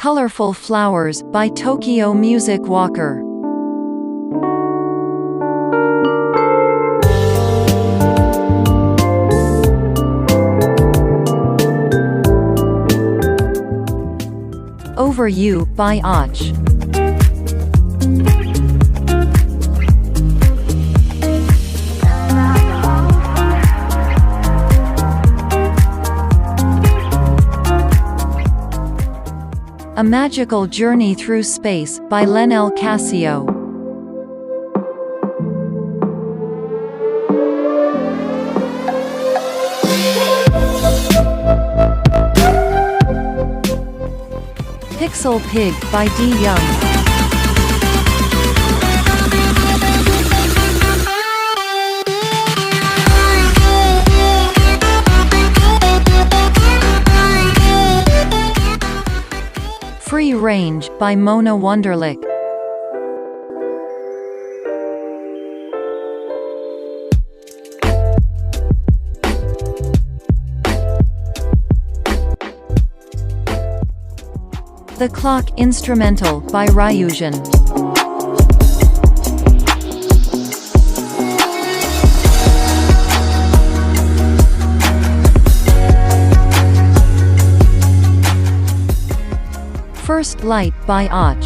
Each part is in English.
Colorful Flowers by Tokyo Music Walker. Over You by Och. A Magical Journey Through Space by Lenel Casio. Pixel Pig by D. Young. Free Range by Mona Wunderlich. The Clock Instrumental by Ryujin. First Light by Och.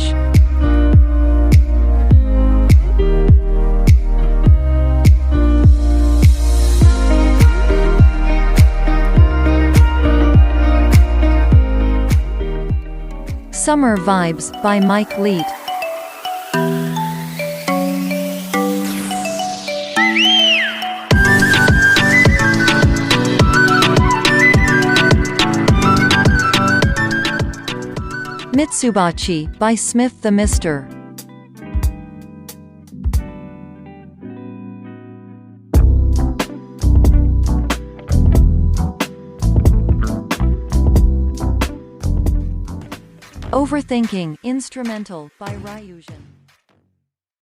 Summer Vibes by Mike Leet. Mitsubachi by Smith the Mister. Overthinking Instrumental by Ryujin.